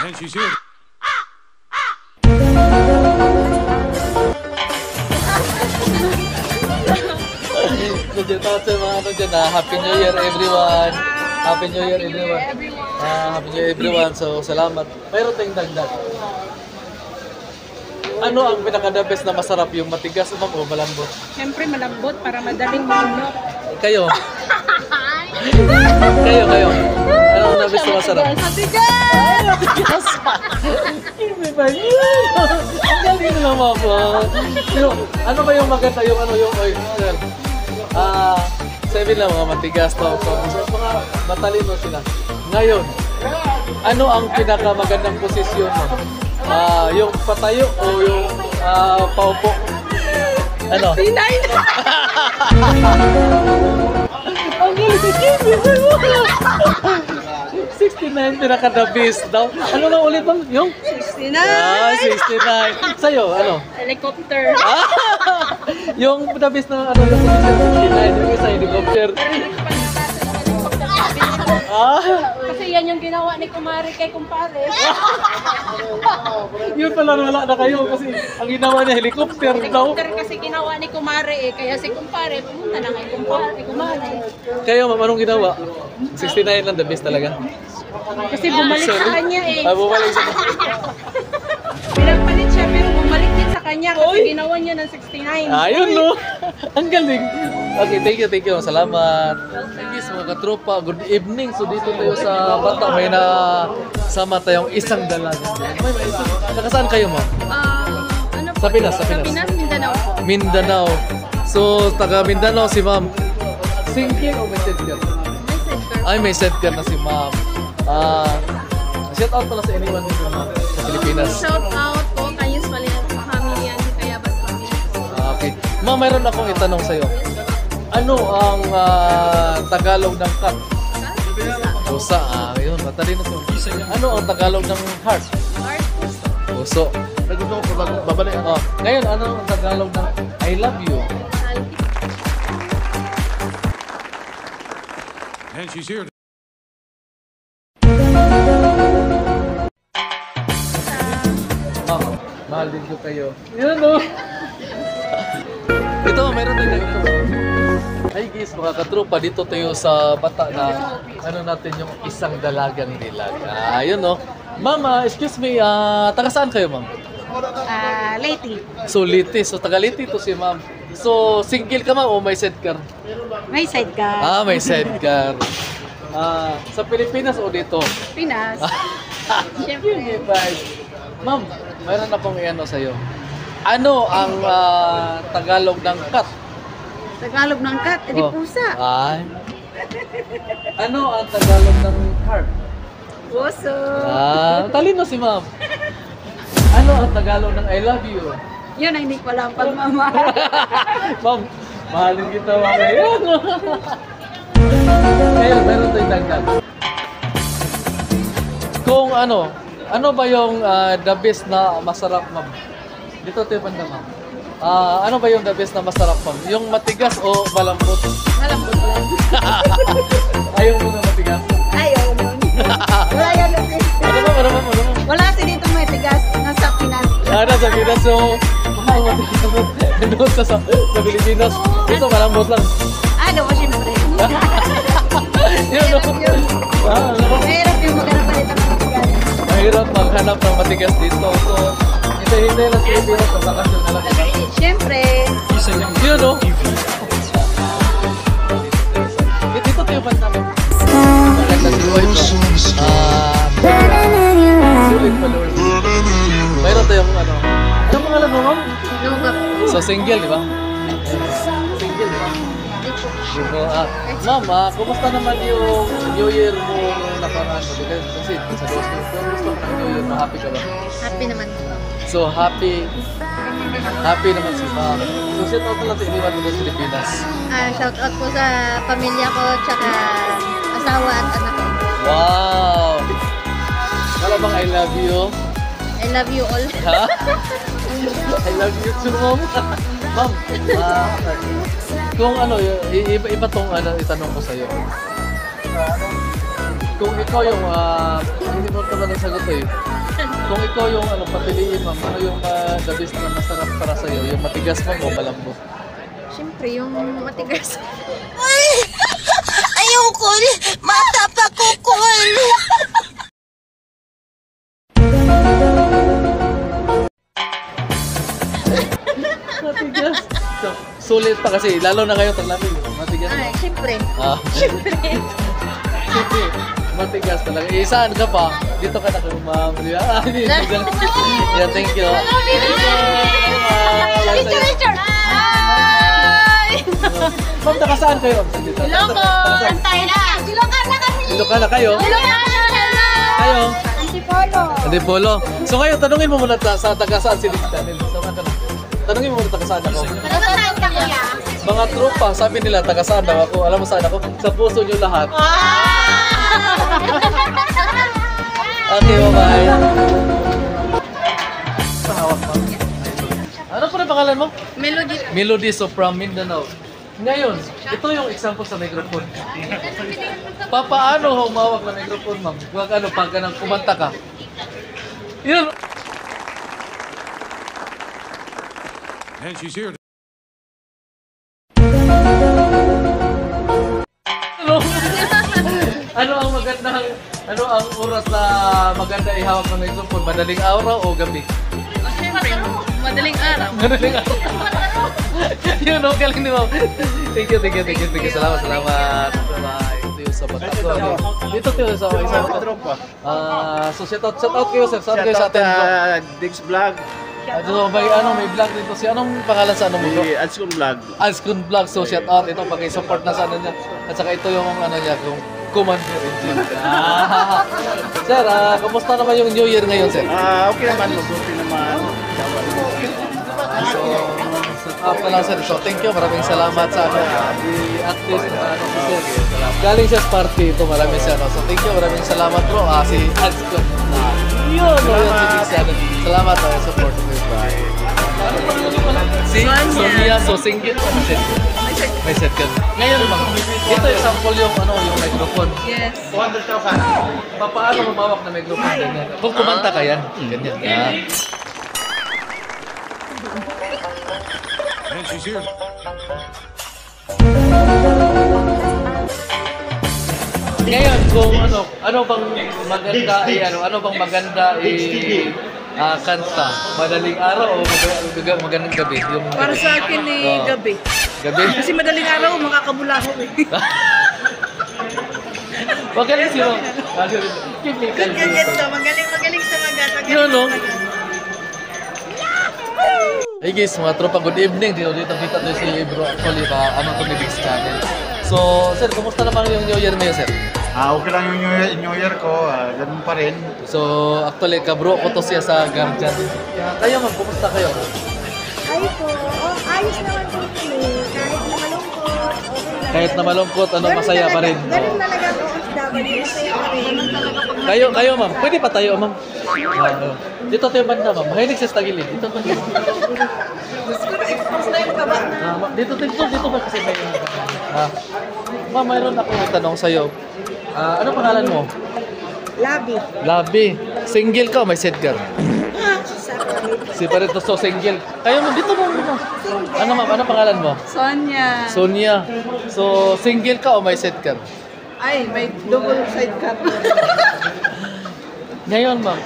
And she's here. Shout out sa mga dyan Happy New Year everyone. Happy New Year everyone. Happy New Year everyone. So salamat. Mayroon tayong dagdag. Ano ang pinaka-the best na masarap? Yung matigas o malambot? Siyempre, malambot para madaling mahulog. Kayo? Kayo? Ano ang the best na masarap? Matigas! Hindi ba yun? Ang galing naman po. Pero ano ba yung maganda? Yung oil? Sabi lang mga matigas to. So, mga matalino sila. Ngayon, ano ang pinakamagandang posisyon mo? Yung patayo o yung paupo? Ano? 69! Ang galing! 69 pinaka-the best daw. Ano na ulit ba? Yung? 69! 69. Sa'yo, ano? Helicopter. Yung the best na yung posisyon 69, yung isa helicopter. Kasi yan yung ginawa ni Kumari kay Kumpare. Yun pala wala na kayo kasi ang ginawa niya helicopter daw. Helicopter kasi ginawa ni Kumari kaya si Kumpare pumunta na kay Kumari. Kayo, ma'am, anong ginawa? 69 lang the best talaga. Kasi bumalik sa kanya Bumalik sa Pinagpalit siya pero bumalik din sa kanya kasi ginawa niya ng 69. Ayun, no? Ang galing. Okay, thank you. Salamat. Yes, mga katropa, good evening. So dito tayo sa Bata, may na sama tayong isang dalaga. Nakasaan kayo, ma'am? Ano po? Sa Pinas, Sa Pinas, Mindanao po. Mindanao. So, taga Mindanao si ma'am. Single o may set care? Ay, may set care na si ma'am. Shout out pala sa anyone dito, ma'am, sa Pilipinas. Shout out po kay usually sa pamilya ni Kaya Bas Okay. Ma'am, mayroon akong itanong sa'yo. Ano ang Tagalog ng cat? Pusa. Yun, matalino to. Ano ang Tagalog ng heart? Puso. Nagusto ko babalik. Ngayon, ano ang Tagalog ng I love you? And she's here. Ma'am, mahal din ko kayo. Yan o. Ito, meron din na ito. Ay guys, mga katropa, dito tayo sa Bata na ano natin yung isang dalagang dilag. Ayun o. Ma'am, excuse me, taga saan kayo, ma'am? Lady. So, Liti. So, taga Liti to si ma'am. So, single ka, ma'am, o may sidecar? May side ka. May sidecar. Sa Pilipinas o dito? Pinas. Siyempre. Ma'am, mayroon akong iano sa'yo. Ano ang Tagalog ng cat? Tagalog ng cat, edi Oh. pusa. Ay. Ano ang Tagalog ng heart? Puso. Talino si ma'am. Ano ang Tagalog ng I love you? Yun ang hindi ko alam pagmamahal. Ma'am, mahalin kita mamaya. Ngayon, meron tayong dagdag. Kung ano ba yung the best na masarap, ma'am? Dito tayo banda, ma'am. Ano ba yung the best na masarap, ma'am? Yung matigas o malambot? Malambot lang. Ayaw mo na matigas? Ayaw nun. Wala yan kasi. Ano ma'am? Wala kasi dito may tigas. Nasa Pinas. Sa Pinas, so mahal matigas. Doon sa Pilipinas, dito malambot lang. Ano mo siyempre. Yun, no? Mahirap yung maghanap pa dito ng tigas. Mahirap maghanap ng matigas dito. So, hintay lang sa Pilipinas sa bakasyon na lang. Siyempre. Yun, no? Dito tayo ba namin? Maganda si Lloyd, no? Sulit pa, Lord. Mayroon tayong Anong pangalan mo, ma'am? Luga po. So, single, di ba? Single, di ba? Ma'am, kumusta naman yung New Year mo nakaraan mo? Kasi sa gusto ng New Year mo, happy ka ba? Happy naman po. So, happy naman si ma'am. So, shout out lang sa iniwan mo sa Pilipinas. Shout out po sa pamilya ko, tsaka asawa at anak ko. Wow! Wala bang I love you? I love you all. Ha? I love you too, ma'am. Ma'am, kung iba tong itanong ko sa'yo. Kung ikaw yung, hindi mo naman nasagot eh. Kung ikaw yung papiliin, ma'am, ano yung the best na masarap para sa'yo? Yung matigas mo o malambot? Siyempre, yung matigas. Ay, ayoko. Matapakukul. Matigas. So, sulit pa kasi, lalo na ngayon taglamig. Matigas. Siyempre. Siyempre. Matigas talaga. Saan ka pa? Dito ka na kay ma'am. Yeah, thank you. Picture! Ma'am, saan kayo? Iloko! Antay na! Ilokan na kami! Ilokan na kayo? Ilokan na! Kayo? Antipolo! Antipolo. So ngayon, tanungin mo muna sa taga saan si Liz Daniel. Tanungin mo muna taga saan ako. Taga-saan ka kuya? Mga tropa, sabi nila taga saan daw ako. Alam mo saan ako? Sa puso nyo lahat. Okay, bye-bye. Pahawak pa. Ano pa na pangalan mo? Melody. Melody, so from Mindanao. Ngayon, ito yung example sa microphone. Paano humawak ng microphone, ma'am? Pag kumanta ka. Yun. And she's here. Ano ang oras na maganda ihawak ng microphone? Madaling araw o gabi? Siyempre. Madaling araw. Madaling araw. Yun, okay lang ni ma'am. Thank you. Salamat. Bye. Ito yung sa Batangas. Dito tayo sa isang tropa. So shout out kayo sir. Saan kayo sa atin? Diggs Vlog. So, may vlog dito. Anong pangalan sa mo bro? Si Adskun Vlog. Alskun Vlog. So shout out ito pag-support na sa ano niya. At saka ito yung niya, yung Commander Engine. Sir, kumusta naman yung New Year ngayon, sir? Okay naman, mabuti naman. So, lang sir. So, thank you. Maraming salamat sa artist na sir. Galing siya sa party ito. Maraming salamat. So, thank you. Maraming salamat bro. Si Alskun. Yun. Salamat sa support. Si Sonia, so single pa na set. May set ka. Ngayon bang, ito yung sample yung yung microphone. Yes. 200,000. Paano lumawak na microphone ganyan? Kung kumanta ka yan, ganyan. And she's here. Ngayon, kung ano bang maganda kanta? Madaling araw o magandang gabi? Yung Para sa akin gabi. Gabi? Kasi madaling araw, makakabulaho eh. Magaling sino? Magaling sa magat. Yun, no? Hey guys, mga tropa, good evening. Dito kita si bro actually ba to ni Diggs Channel. So, sir, kumusta naman yung New Year ngayon, sir? Okay lang yung New Year ko, ganun pa rin. So, actually, kabro ko to siya sa Guardian. Kayo ma'am, kumusta kayo? Ay po, ayos naman po kami. Kahit na malungkot, okay lang. Kahit na malungkot, masaya pa rin. Ganun talaga po, OFW, masaya pa rin. Kayo ma'am, pwede pa tayo ma'am? Dito tayo banda ma'am, mahilig sa tagilid. Dito ba? Dito ba kasi may ma'am, mayroon akong tanong sa'yo. Ano pangalan mo? Labi. Labi. Single ka o may set girl? Si Parito, so single. Kayo ma'am, dito ma'am. Ano ma'am, ano pangalan mo? Sonia. Sonia. So, single ka o may set girl? Ay, may double side cut. Ngayon ma'am,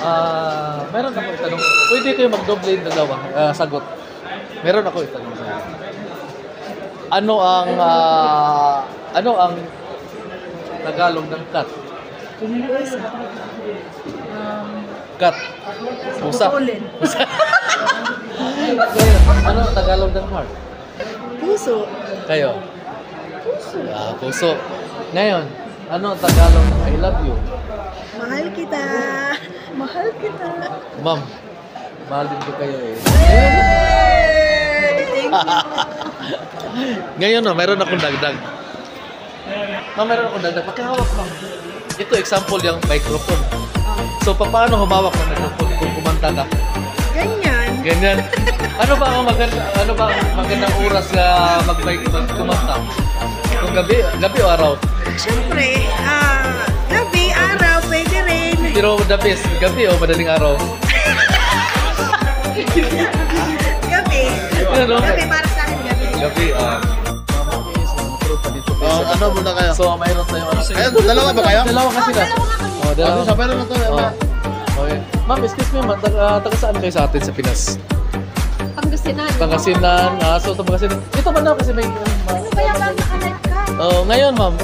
meron ako itanong. Pwede kayo mag-double yung dalawa, sagot. Meron ako itanong sa'yo. Ano ang Tagalog ng cat? Cat. Pusa. Pusa. Ano ang Tagalog ng heart? Puso. Kayo? Puso. Puso. Ngayon, ano ang Tagalog ng I love you? Mahal kita. Mahal kita. Ma'am, mahal din ko kayo eh. Thank you. Ngayon meron akong dagdag. Ma'am, meron akong dagdag. Pakihawak ma'am. Ito example yung microphone. So, paano humawak ng microphone kung kumanta ka? Ganyan. Ano ba ang magandang oras na kumanta? Kung gabi o araw? Siyempre, gabi, araw, pwede rin. Pero the best, gabi o madaling araw? Gabi. Ano? Gabi, para sa akin, gabi. Gabi, Ano muna kayo? So, mayroon tayo. Dalawa ba kayo? Dalawa kasi sila. Dalawa. Sabay naman to. Okay. Ma'am, excuse me ma'am, taga saan kayo sa atin sa Pinas? Pangasinan. Pangasinan. So, Pangasinan. Ito ba na kasi may... Ano ba yung naka-live ka? Ngayon ma'am,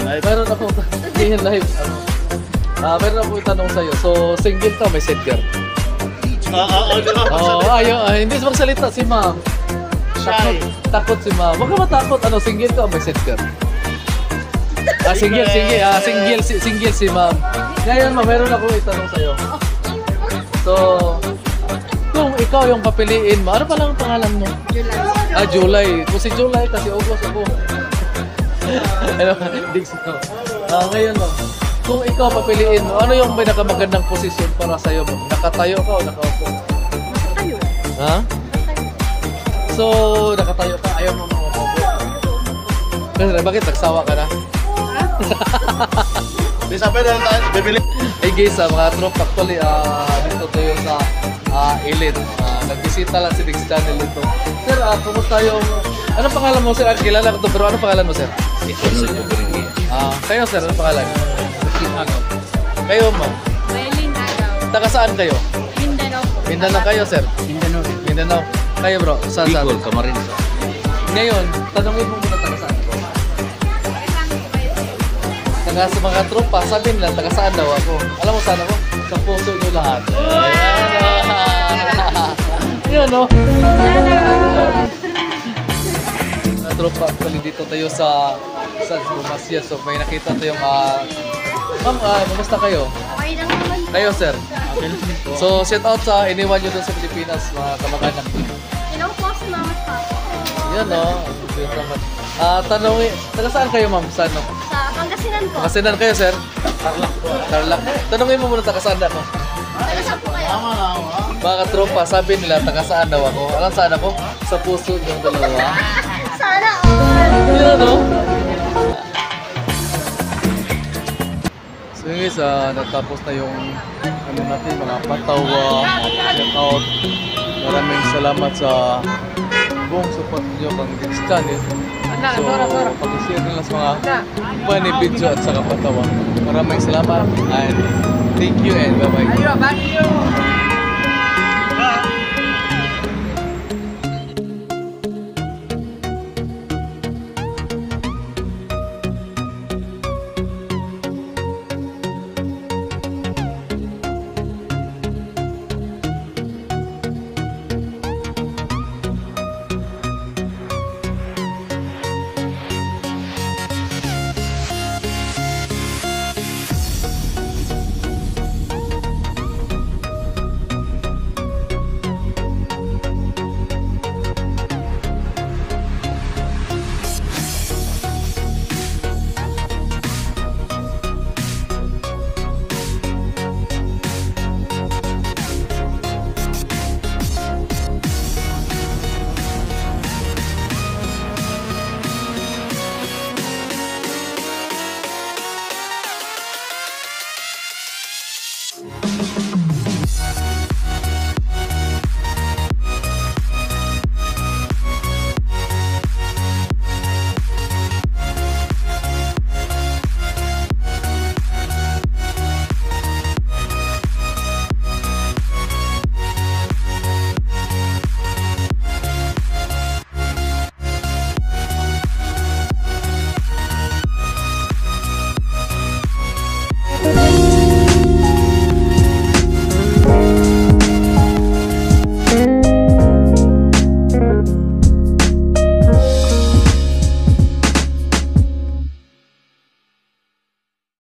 mayroon ako live. Meron ako itanong sa'yo. So, single ka, may set girl? Hindi magsalita si ma'am. Takot si ma'am. Huwag ka matakot. Single ka o may set girl? Single si ma'am. Ngayon ma'am, meron ako itanong sa'yo. So, kung ikaw yung papiliin mo, ano pa lang ang pangalan mo? July. July. Kung si July, kasi August ako. Diggs no. Ngayon ma'am, kung ikaw papiliin mo, ano yung pinakamagandang posisyon para sa'yo ma'am? Nakatayo ka o nakaupo? Nakatayo. Ha? So, nakatayo ka, ayaw mo makaupo. Kasi bakit nagsawa ka na? Di sabay na tayo, bibili. Hey guys, mga tropa, actually, dito tayo sa Elite. Nagbisita lang si Diggs Channel dito. Sir, kumusta yung... Anong pangalan mo, sir? Kilala ko to, pero anong pangalan mo, sir? Kayo, sir, anong pangalan? Kayo, ma'am. Maylin Agaw. Taga saan kayo? Mindanao po. Mindanao kayo, sir? Mindanao. Mindanao. Kayo bro, saan? Bicol, Camarines. Ngayon, tanongin mo muna taga saan ko. Taga sa mga tropa, sabi nila taga saan daw ako. Alam mo saan ako? Sa puso nyo lahat. Yan o. Tropa, actually dito tayo sa Bumasya. So may nakita tayong ma'am, kumusta kayo? Okay lang naman. Kayo sir. So shout out sa iniwan nyo doon sa Pilipinas, mga kamag-anak. Hello po si Mama at Papa. Yan o. Cute naman. Tanongin, taga saan kayo ma'am? Saan o? Sa Pangasinan po. Kasinan kayo sir? Tarlac. Tanongin mo muna taga saan ako. Taga saan po kayo? Mga tropa, sabi nila taga saan daw ako. Alam saan ako? Sa puso yung dalawa. Sana all. Yun ano? So guys, natapos na yung ano natin, mga patawa, shout out. Maraming salamat sa buong support nyo kang this channel. So, pag-share nila sa mga funny video at saka patawa. Maraming salamat and thank you and bye-bye.